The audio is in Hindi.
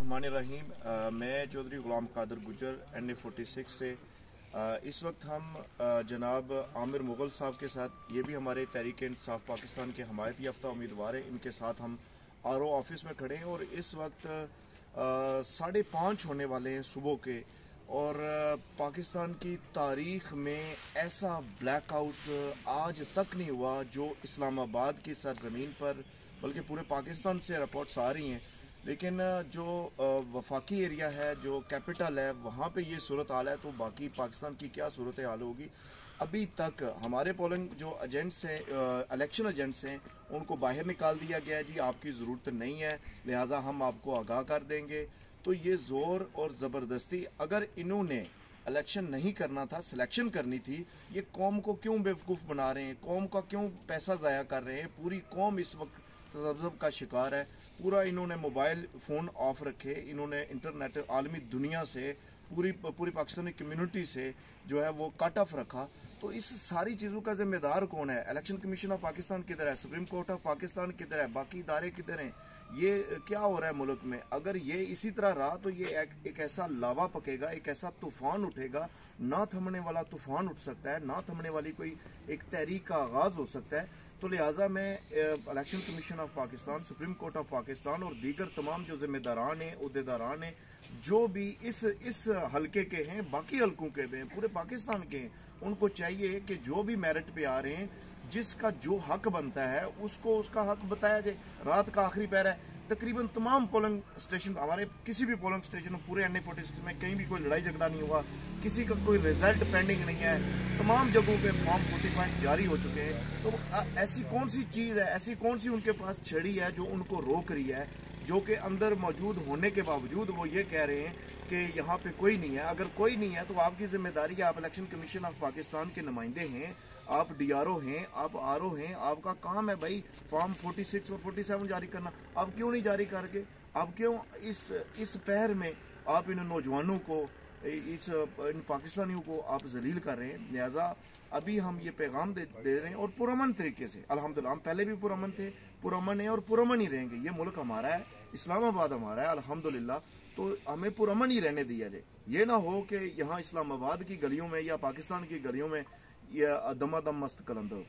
बिस्मिल्लाहिर्रहमानिर्रहीम। मैं चौधरी गुलाम कादर गुजर NA46 से इस वक्त हम जनाब आमिर मुगल साहब के साथ, ये भी हमारे तहरीक इंसाफ पाकिस्तान के हमायत याफ्ता उम्मीदवार हैं, इनके साथ हम RO ऑफिस में खड़े हैं और इस वक्त 5:30 होने वाले हैं सुबह के। और पाकिस्तान की तारीख में ऐसा ब्लैकआउट आज तक नहीं हुआ जो इस्लामाबाद की सरजमीन पर, बल्कि पूरे पाकिस्तान से रिपोर्ट्स आ रही हैं, लेकिन जो वफाकी एरिया है, जो कैपिटल है, वहाँ पे ये सूरत हाल है, तो बाकी पाकिस्तान की क्या सूरत हाल होगी। अभी तक हमारे पोलिंग जो एजेंट्स हैं, इलेक्शन एजेंट्स हैं, उनको बाहर निकाल दिया गया है। जी आपकी ज़रूरत नहीं है, लिहाजा हम आपको आगाह कर देंगे। तो ये ज़ोर और ज़बरदस्ती, अगर इन्होंने इलेक्शन नहीं करना था, सिलेक्शन करनी थी, ये कौम को क्यों बेवकूफ़ बना रहे हैं, कौम का क्यों पैसा ज़ाया कर रहे हैं। पूरी कौम इस वक्त तज़ब्ज़ुब का शिकार है। पूरा इन्होंने मोबाइल फ़ोन ऑफ रखे, इन्होंने इंटरनेट आलमी दुनिया से, पूरी पाकिस्तानी कम्युनिटी से जो है वो कट ऑफ रखा। तो इस सारी चीज़ों का जिम्मेदार कौन है? इलेक्शन कमीशन ऑफ पाकिस्तान किधर है? सुप्रीम कोर्ट ऑफ पाकिस्तान किधर है? बाकी इदारे किधर हैं? ये क्या हो रहा है मुल्क में? अगर ये इसी तरह रहा तो ये एक ऐसा लावा पकेगा, एक ऐसा तूफान उठेगा, ना थमने वाला तूफान उठ सकता है, ना थमने वाली कोई एक तहरीक का आगाज हो सकता है। तो लिहाजा मैं election commission of Pakistan, supreme court of Pakistan और दीगर तमाम जो जिम्मेदारान हैं, उहदेदारान हैं, जो भी इस हलके के हैं, बाकी हलकों के भी हैं, पूरे पाकिस्तान के हैं, उनको चाहिए कि जो भी मेरिट पे आ रहे हैं, जिसका जो हक बनता है उसको उसका हक बताया जाए। रात का आखिरी पहर है, तकरीबन तमाम पोलिंग स्टेशन, हमारे किसी भी पोलिंग स्टेशन में पूरे NA46 में कहीं भी कोई लड़ाई झगड़ा नहीं हुआ, किसी का कोई रिजल्ट पेंडिंग नहीं है, तमाम जगहों पे फॉर्म 45 जारी हो चुके हैं। तो ऐसी कौन सी चीज़ है, ऐसी कौन सी उनके पास छड़ी है जो उनको रोक रही है, जो कि अंदर मौजूद होने के बावजूद वो ये कह रहे हैं कि यहाँ पे कोई नहीं है। अगर कोई नहीं है तो आपकी जिम्मेदारी है, आप इलेक्शन कमीशन ऑफ पाकिस्तान के नुमाइंदे हैं, आप DRO हैं, आप RO हैं, आपका काम है भाई फॉर्म 46 और 47 जारी करना। आप क्यों नहीं जारी करके? आप क्यों इस पहर में आप इन नौजवानों को, इन पाकिस्तानियों को आप जलील कर रहे हैं? लिहाजा अभी हम ये पैगाम दे रहे हैं और पुरअमन तरीके से, अल्हम्दुलिल्लाह हम पहले भी पुरअमन थे, पुरअमन है और पुरअमन ही रहेंगे। ये मुल्क हमारा है, इस्लामाबाद हमारा है, अल्हम्दुलिल्लाह। तो हमें पुरअमन ही रहने दिया जाए। ये ना हो कि यहाँ इस्लामाबाद की गलियों में या पाकिस्तान की गलियों में यह दमादम मस्त कलंदर हो।